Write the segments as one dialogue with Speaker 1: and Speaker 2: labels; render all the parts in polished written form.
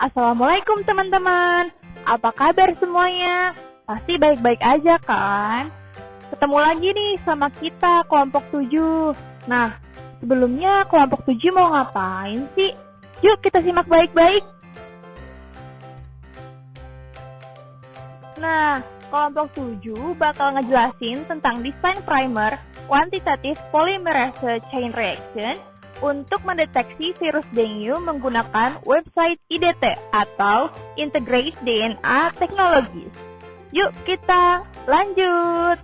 Speaker 1: Assalamualaikum teman-teman. Apa kabar semuanya? Pasti baik-baik aja kan? Ketemu lagi nih sama kita kelompok 7. Nah, sebelumnya kelompok 7 mau ngapain sih? Yuk kita simak baik-baik. Nah, kelompok 7 bakal ngejelasin tentang desain primer quantitative polymerase chain reaction untuk mendeteksi virus dengue menggunakan website IDT atau Integrated DNA Technologies. Yuk kita lanjut.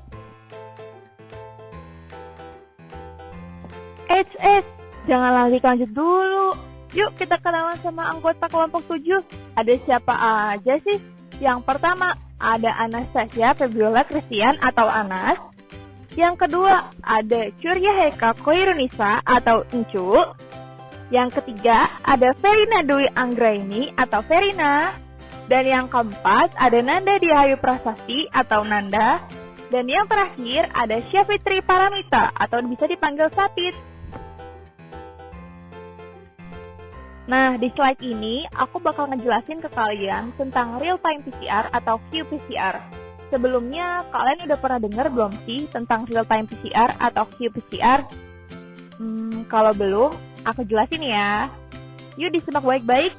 Speaker 1: Jangan lanjut dulu. Yuk kita kenalan sama anggota kelompok 7. Ada siapa aja sih? Yang pertama, ada Anastasia Febiola Christian atau Anas. Yang kedua, ada Curya Heka Koirunisa atau Encu. Yang ketiga, ada Verina Dwi Anggraini atau Verina. Dan yang keempat, ada Nanda Diayu Prasasti atau Nanda. Dan yang terakhir, ada Syafitri Paramita atau bisa dipanggil Sapit. Nah, di slide ini, aku bakal ngejelasin ke kalian tentang real-time PCR atau qPCR. Sebelumnya, kalian udah pernah dengar belum sih tentang real-time PCR atau qPCR? Kalau belum, aku jelasin ya. Yuk disimak baik-baik.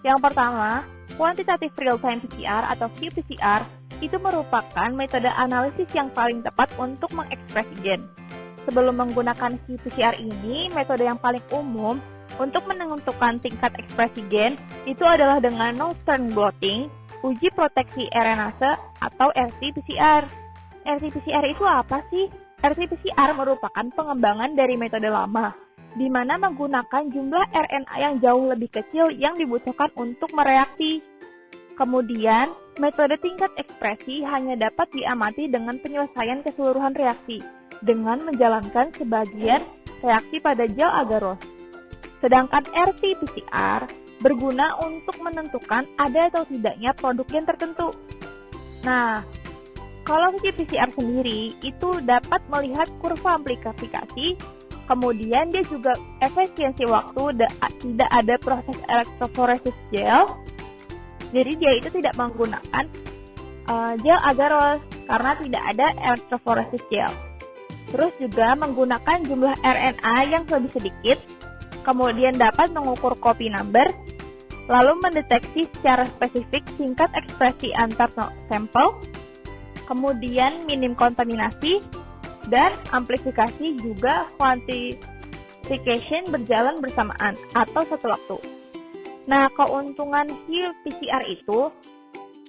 Speaker 1: Yang pertama, quantitative real-time PCR atau qPCR itu merupakan metode analisis yang paling tepat untuk mengekspresi gen. Sebelum menggunakan qPCR ini, metode yang paling umum untuk menentukan tingkat ekspresi gen itu adalah dengan Northern blotting, uji proteksi RNase atau RT-PCR. RT-PCR itu apa sih? RT-PCR merupakan pengembangan dari metode lama, di mana menggunakan jumlah RNA yang jauh lebih kecil yang dibutuhkan untuk mereaksi. Kemudian, metode tingkat ekspresi hanya dapat diamati dengan penyelesaian keseluruhan reaksi, dengan menjalankan sebagian reaksi pada gel agarose. Sedangkan RT-PCR berguna untuk menentukan ada atau tidaknya produk gen tertentu. Nah, kalau qPCR sendiri itu dapat melihat kurva aplikasi, kemudian dia juga efisiensi waktu, tidak ada proses elektroforesis gel, jadi dia itu tidak menggunakan gel agarose karena tidak ada elektroforesis gel. Terus juga menggunakan jumlah RNA yang lebih sedikit, kemudian dapat mengukur copy number, lalu mendeteksi secara spesifik tingkat ekspresi antar sampel, kemudian minim kontaminasi, dan amplifikasi juga quantification berjalan bersamaan atau satu waktu. Nah, keuntungan qPCR itu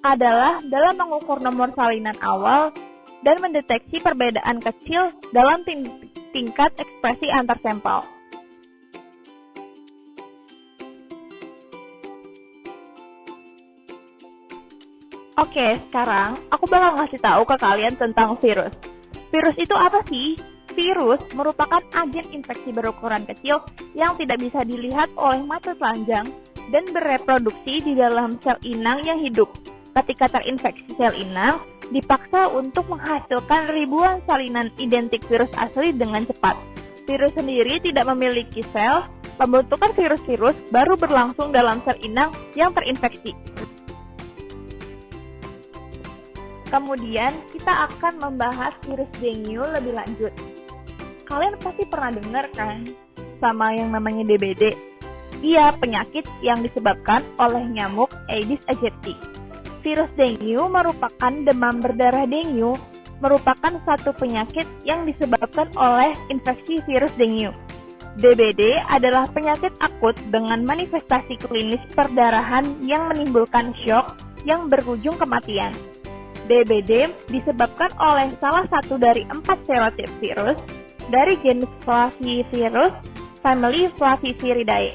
Speaker 1: adalah dalam mengukur nomor salinan awal dan mendeteksi perbedaan kecil dalam tingkat ekspresi antar sampel. Oke, sekarang aku bakal ngasih tahu ke kalian tentang virus. Virus itu apa sih? Virus merupakan agen infeksi berukuran kecil yang tidak bisa dilihat oleh mata telanjang dan bereproduksi di dalam sel inang yang hidup. Ketika terinfeksi sel inang, dipaksa untuk menghasilkan ribuan salinan identik virus asli dengan cepat. Virus sendiri tidak memiliki sel, pembentukan virus-virus baru berlangsung dalam sel inang yang terinfeksi. Kemudian, kita akan membahas virus dengue lebih lanjut. Kalian pasti pernah dengar kan sama yang namanya DBD? Iya, penyakit yang disebabkan oleh nyamuk Aedes aegypti. Virus dengue merupakan demam berdarah dengue, merupakan satu penyakit yang disebabkan oleh infeksi virus dengue. DBD adalah penyakit akut dengan manifestasi klinis perdarahan yang menimbulkan syok yang berujung kematian. DBD disebabkan oleh salah satu dari 4 serotip virus dari jenis Flavivirus family Flaviviridae.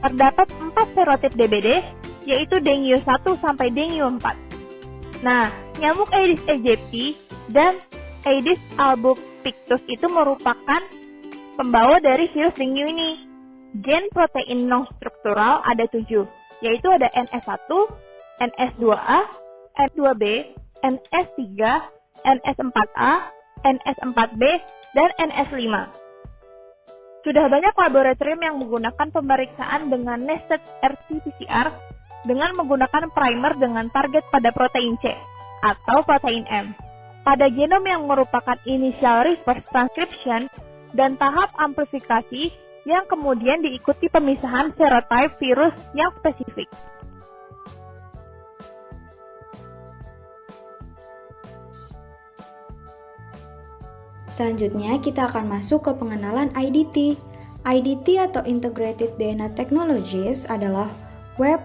Speaker 1: Terdapat 4 serotip DBD, yaitu dengue 1 sampai dengue 4. Nah, nyamuk Aedes aegypti dan Aedes albopictus itu merupakan pembawa dari virus dengue ini. Gen protein non-struktural ada 7, yaitu ada NS1, NS2A, N2B, NS3, NS4A, NS4B, dan NS5. Sudah banyak laboratorium yang menggunakan pemeriksaan dengan nested RT-PCR dengan menggunakan primer dengan target pada protein C atau protein M. Pada genom yang merupakan initial reverse transcription dan tahap amplifikasi yang kemudian diikuti pemisahan serotype virus yang spesifik.
Speaker 2: Selanjutnya, kita akan masuk ke pengenalan IDT. IDT atau Integrated DNA Technologies adalah web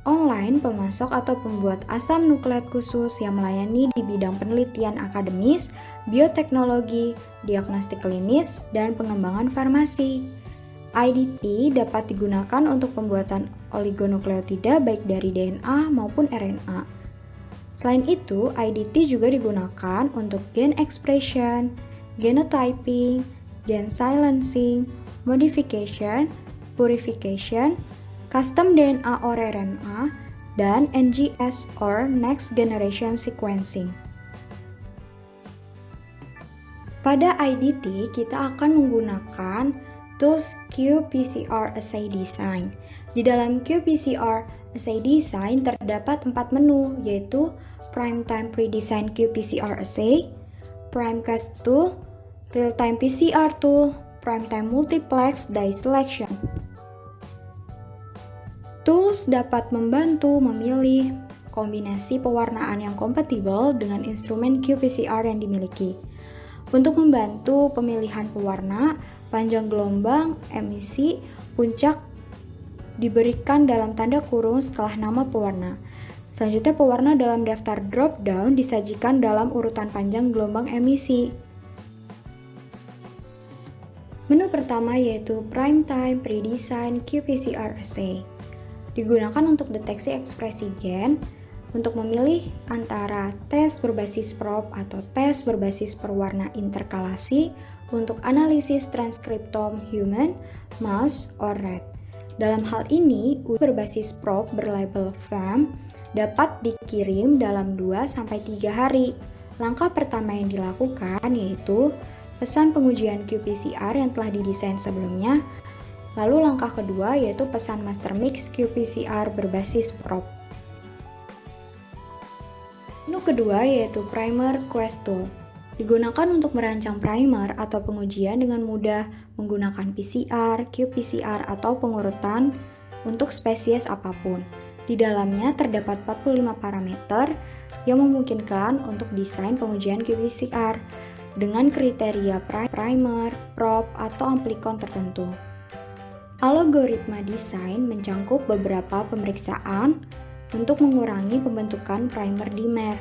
Speaker 2: online pemasok atau pembuat asam nukleat khusus yang melayani di bidang penelitian akademis, bioteknologi, diagnostik klinis, dan pengembangan farmasi. IDT dapat digunakan untuk pembuatan oligonukleotida baik dari DNA maupun RNA. Selain itu, IDT juga digunakan untuk gene expression, genotyping, gene silencing, modification, purification, custom DNA or RNA, dan NGS or Next Generation Sequencing. Pada IDT, kita akan menggunakan tools qPCR Assay Design. Di dalam qPCR Assay Design terdapat 4 menu, yaitu Primetime Pre-Design qPCR Assay, Primecast Tool, Real-Time PCR Tool, Primetime Multiplex Dye Selection. Tools dapat membantu memilih kombinasi pewarnaan yang kompatibel dengan instrumen qPCR yang dimiliki. Untuk membantu pemilihan pewarna, panjang gelombang, emisi, puncak diberikan dalam tanda kurung setelah nama pewarna. Selanjutnya, pewarna dalam daftar drop-down disajikan dalam urutan panjang gelombang emisi. Menu pertama yaitu Primetime Pre-Design qPCR Assay. Digunakan untuk deteksi ekspresi gen, untuk memilih antara tes berbasis probe atau tes berbasis perwarna interkalasi untuk analisis transkriptom human, mouse, or rat. Dalam hal ini, uji berbasis probe berlabel FAM dapat dikirim dalam 2-3 hari. Langkah pertama yang dilakukan yaitu pesan pengujian qPCR yang telah didesain sebelumnya. Lalu langkah kedua yaitu pesan master mix qPCR berbasis probe. Menu kedua yaitu Primer Quest Tool. Digunakan untuk merancang primer atau pengujian dengan mudah menggunakan PCR, qPCR, atau pengurutan untuk spesies apapun. Di dalamnya terdapat 45 parameter yang memungkinkan untuk desain pengujian qPCR dengan kriteria primer, probe, atau amplikon tertentu. Algoritma desain mencangkup beberapa pemeriksaan untuk mengurangi pembentukan primer dimer.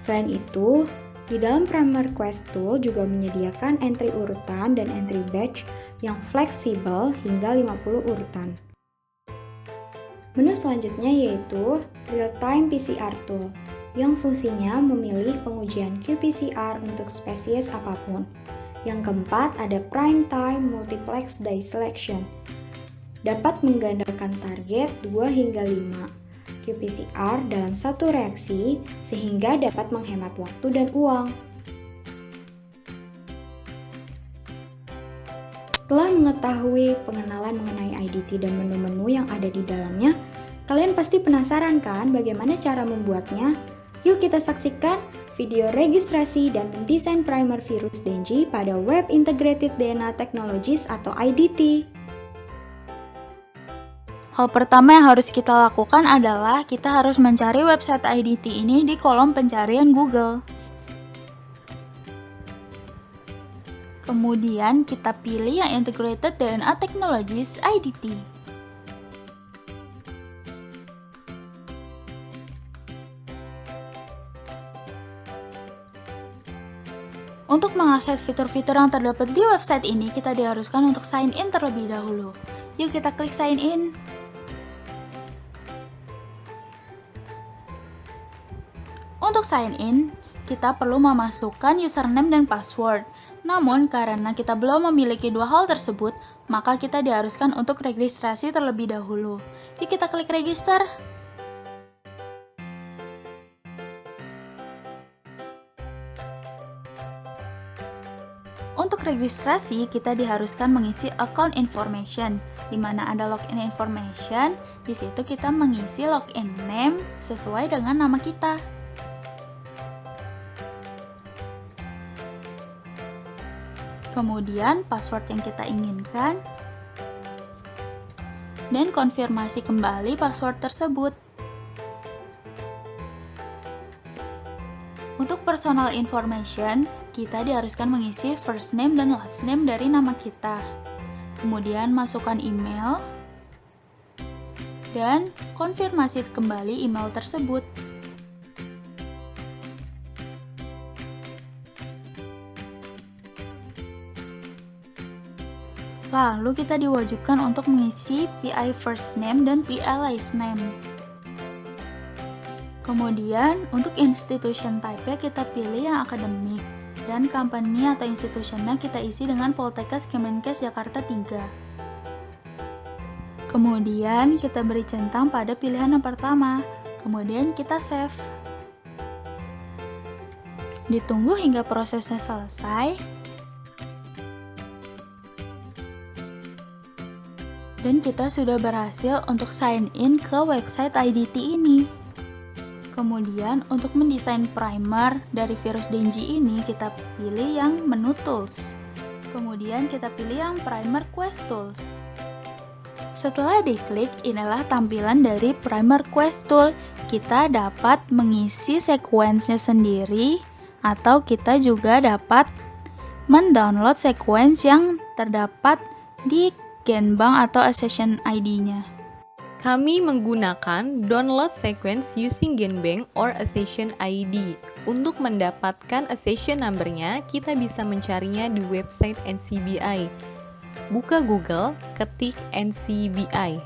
Speaker 2: Selain itu, di dalam Primer Quest Tool juga menyediakan entry urutan dan entry batch yang fleksibel hingga 50 urutan. Menu selanjutnya yaitu Real-Time PCR Tool, yang fungsinya memilih pengujian qPCR untuk spesies apapun. Yang keempat ada Primetime Multiplex Dye Selection. Dapat menggandakan target 2 hingga 5 qPCR dalam satu reaksi sehingga dapat menghemat waktu dan uang. Setelah mengetahui pengenalan mengenai IDT dan menu-menu yang ada di dalamnya, kalian pasti penasaran kan bagaimana cara membuatnya? Yuk kita saksikan video registrasi dan mendesain primer virus Dengue pada Web Integrated DNA Technologies atau IDT.
Speaker 3: Hal pertama yang harus kita lakukan adalah kita harus mencari website IDT ini di kolom pencarian Google. Kemudian kita pilih yang Integrated DNA Technologies IDT. Untuk mengakses fitur-fitur yang terdapat di website ini, kita diharuskan untuk sign in terlebih dahulu. Yuk kita klik sign in. Untuk sign in, kita perlu memasukkan username dan password. Namun, karena kita belum memiliki dua hal tersebut, maka kita diharuskan untuk registrasi terlebih dahulu. Yuk kita klik register. Untuk Untuk registrasi, kita diharuskan mengisi account information, di mana ada login information. Di situ kita mengisi login name sesuai dengan nama kita. Kemudian password yang kita inginkan, dan konfirmasi kembali password tersebut. Untuk personal information, kita diharuskan mengisi first name dan last name dari nama kita. Kemudian masukkan email, dan konfirmasi kembali email tersebut. Lalu kita diwajibkan untuk mengisi PI first name dan PI last name. Kemudian, untuk institution type-nya kita pilih yang akademik, dan company atau institutionnya kita isi dengan Poltekkes Kemenkes Jakarta 3. Kemudian, kita beri centang pada pilihan yang pertama, kemudian kita save. Ditunggu hingga prosesnya selesai, dan kita sudah berhasil untuk sign in ke website IDT ini. Kemudian untuk mendesain primer dari virus Dengue ini kita pilih yang menu tools. Kemudian kita pilih yang primer quest tools. Setelah diklik, inilah tampilan dari primer quest tool. Kita dapat mengisi sequence-nya sendiri atau kita juga dapat mendownload sequence yang terdapat di Genbank atau accession ID-nya.
Speaker 4: Kami menggunakan download sequence using Genbank or accession ID. Untuk mendapatkan accession number-nya, kita bisa mencarinya di website NCBI. Buka Google, ketik NCBI.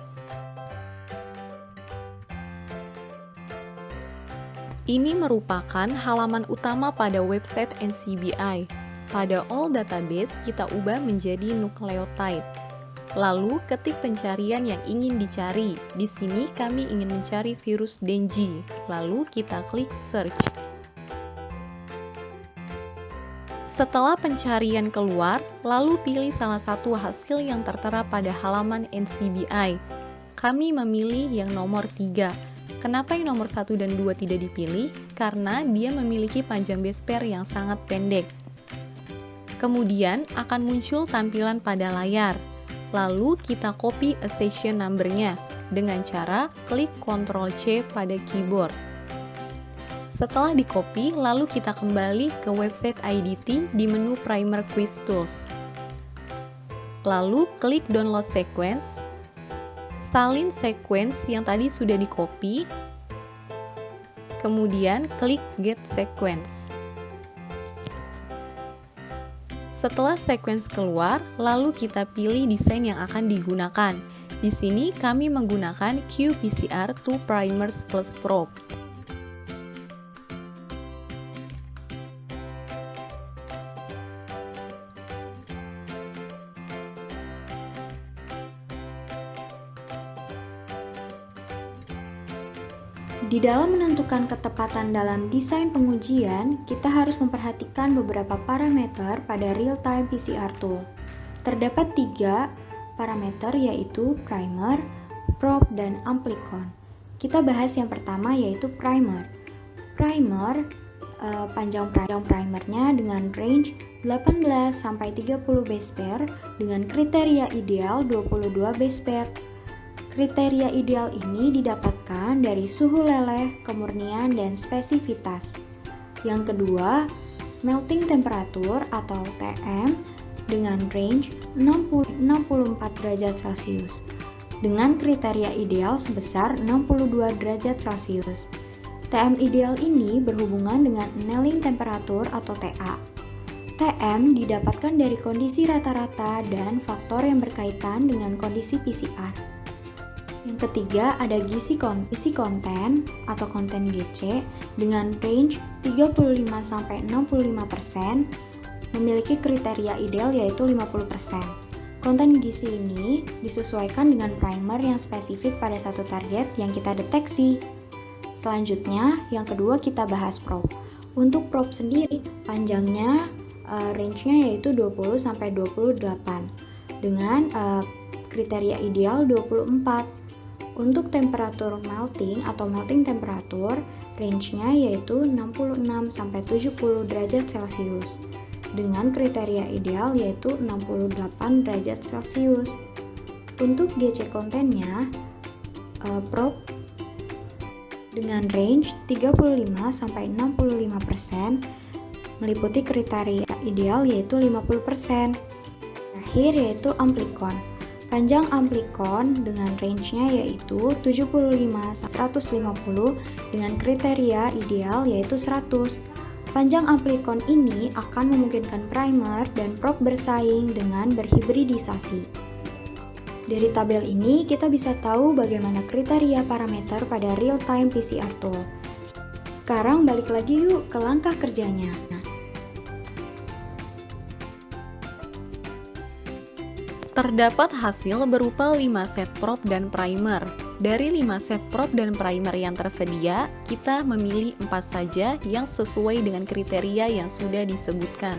Speaker 4: Ini merupakan halaman utama pada website NCBI. Pada all database, kita ubah menjadi nucleotide. Lalu ketik pencarian yang ingin dicari. Di sini kami ingin mencari virus Dengue. Lalu kita klik search. Setelah pencarian keluar, lalu pilih salah satu hasil yang tertera pada halaman NCBI. Kami memilih yang nomor 3. Kenapa yang nomor 1 dan 2 tidak dipilih? Karena dia memiliki panjang base pair yang sangat pendek. Kemudian akan muncul tampilan pada layar. Lalu kita copy accession number-nya dengan cara klik Ctrl+C pada keyboard. Setelah di-copy, lalu kita kembali ke website IDT di menu Primer Quiz Tools. Lalu klik Download Sequence, salin sequence yang tadi sudah di-copy, kemudian klik Get Sequence. Setelah sequence keluar, lalu kita pilih desain yang akan digunakan. Di sini kami menggunakan qPCR 2 Primers plus Probe.
Speaker 2: Di dalam menentukan ketepatan dalam desain pengujian, kita harus memperhatikan beberapa parameter pada real-time PCR tool. Terdapat 3 parameter yaitu primer, probe, dan amplicon. Kita bahas yang pertama yaitu primer. Primer, panjang primernya dengan range 18-30 base pair dengan kriteria ideal 22 base pair. Kriteria ideal ini didapatkan dari suhu leleh, kemurnian, dan spesifitas. Yang kedua, melting temperature atau TM dengan range 64 derajat Celcius dengan kriteria ideal sebesar 62 derajat Celcius. TM ideal ini berhubungan dengan annealing temperature atau TA. TM didapatkan dari kondisi rata-rata dan faktor yang berkaitan dengan kondisi PCR. Yang ketiga ada gizi konten atau konten GC dengan range 35-65%, memiliki kriteria ideal yaitu 50%. Konten gizi ini disesuaikan dengan primer yang spesifik pada satu target yang kita deteksi. Selanjutnya, yang kedua kita bahas probe. Untuk probe sendiri, panjangnya range-nya yaitu 20 sampai 28 dengan kriteria ideal 24. Untuk temperatur melting atau melting temperatur, range-nya yaitu 66 sampai 70 derajat Celcius dengan kriteria ideal yaitu 68 derajat Celcius. Untuk GC kontennya, prop dengan range 35 sampai 65% meliputi kriteria ideal yaitu 50%. Terakhir yaitu amplicon. Panjang amplicon dengan range-nya yaitu 75 sampai 150 dengan kriteria ideal yaitu 100. Panjang amplicon ini akan memungkinkan primer dan prop bersaing dengan berhibridisasi. Dari tabel ini kita bisa tahu bagaimana kriteria parameter pada real-time PCR tool. Sekarang balik lagi yuk ke langkah kerjanya.
Speaker 4: Terdapat hasil berupa 5 set prop dan primer. Dari 5 set prop dan primer yang tersedia, kita memilih 4 saja yang sesuai dengan kriteria yang sudah disebutkan.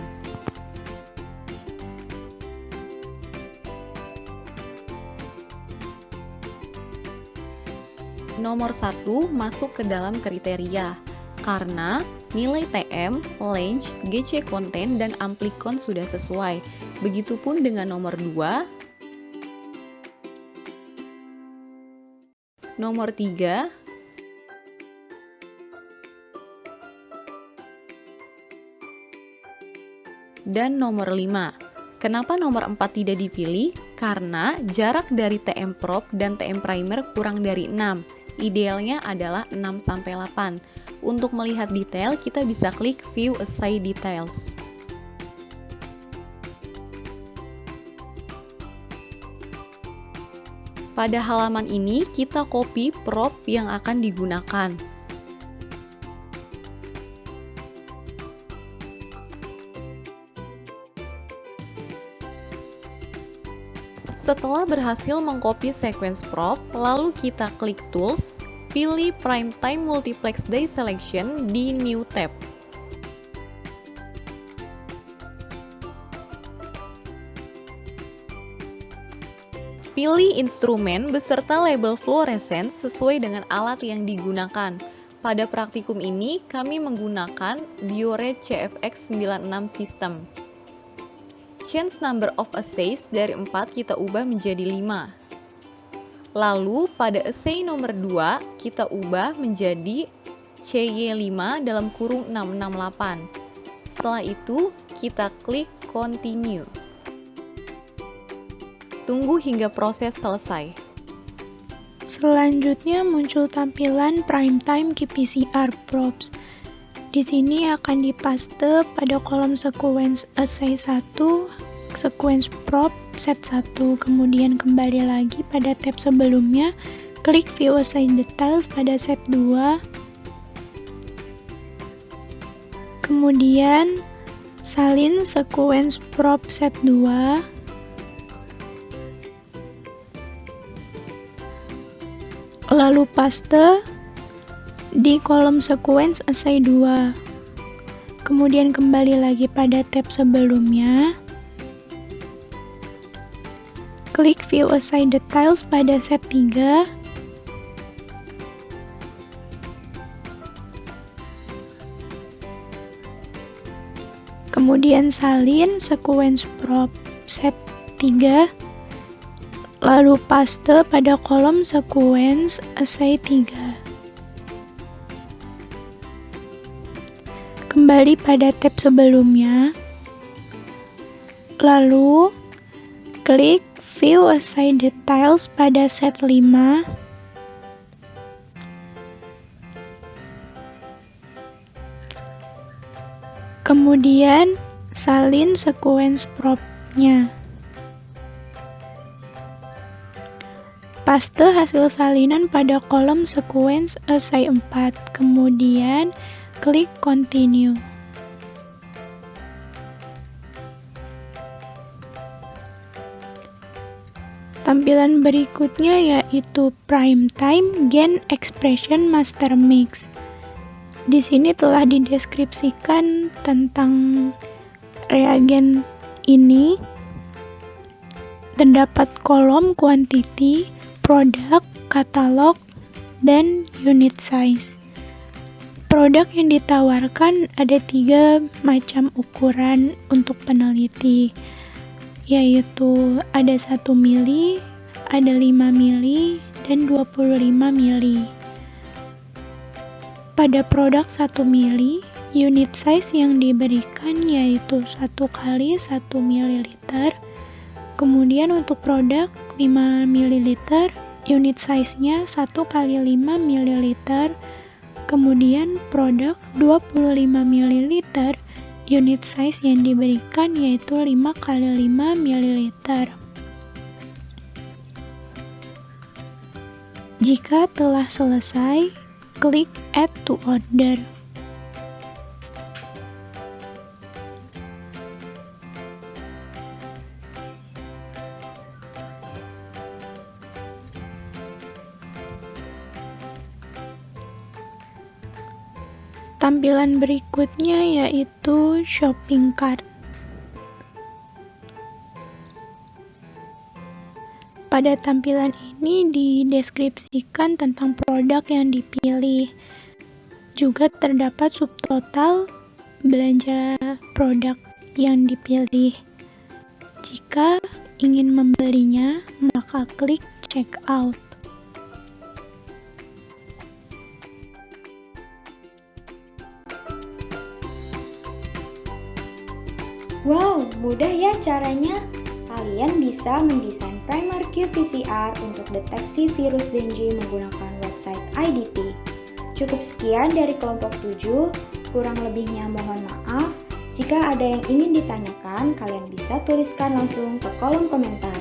Speaker 4: Nomor 1 masuk ke dalam kriteria, karena nilai TM, range, GC konten, dan amplicon sudah sesuai. Begitupun dengan nomor 2, nomor 3, dan nomor 5. Kenapa nomor 4 tidak dipilih? Karena jarak dari TM prop dan TM primer kurang dari 6. Idealnya adalah 6-8. Untuk melihat detail, kita bisa klik View Assay Details. Pada halaman ini, kita copy prop yang akan digunakan. Setelah berhasil mengcopy sequence prop, lalu kita klik Tools, pilih Prime Time Multiplex Day Selection di New tab. Pilih instrumen beserta label fluorescence sesuai dengan alat yang digunakan. Pada praktikum ini, kami menggunakan Biorad CFX 96 System. Change number of assays dari 4 kita ubah menjadi 5. Lalu pada assay nomor 2 kita ubah menjadi CY5 dalam kurung 668. Setelah itu kita klik Continue. Tunggu hingga proses selesai.
Speaker 5: Selanjutnya muncul tampilan Prime Time qPCR Probes. Di sini akan dipaste pada kolom sequence assay 1, sequence probe set 1, kemudian kembali lagi pada tab sebelumnya, klik View Assay Details pada set 2, kemudian salin sequence probe set 2, lalu paste di kolom sequence assay 2. Kemudian kembali lagi pada tab sebelumnya. Klik View Assay Details pada set 3. Kemudian salin sequence probe set 3. Lalu paste pada kolom sequence assay 3. Kembali pada tab sebelumnya, lalu klik View Assay Details pada set 5. Kemudian salin sequence probe-nya. Paste hasil salinan pada kolom sequence assay 4, kemudian klik Continue. Tampilan berikutnya yaitu Prime Time Gain Expression Master Mix. Di sini telah dideskripsikan tentang reagen ini terdapat kolom quantity, produk, katalog, dan unit size. Produk yang ditawarkan ada 3 macam ukuran untuk peneliti, yaitu ada 1 mili, ada 5 mili, dan 25 mili. Pada produk 1 mili, unit size yang diberikan yaitu 1 kali 1 ml. Kemudian untuk produk 5 ml, unit size-nya 1 kali 5 ml. Kemudian produk 25 ml, unit size yang diberikan yaitu 5 kali 5 ml. Jika telah selesai, klik Add to Order. Tampilan berikutnya yaitu shopping cart. Pada tampilan ini dideskripsikan tentang produk yang dipilih. Juga terdapat subtotal belanja produk yang dipilih. Jika ingin membelinya, maka klik check out.
Speaker 2: Wow, mudah ya caranya. Kalian bisa mendesain primer qPCR untuk deteksi virus Dengue menggunakan website IDT. Cukup sekian dari kelompok 7, kurang lebihnya mohon maaf. Jika ada yang ingin ditanyakan, kalian bisa tuliskan langsung ke kolom komentar.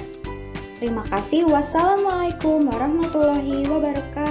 Speaker 2: Terima kasih. Wassalamualaikum warahmatullahi wabarakatuh.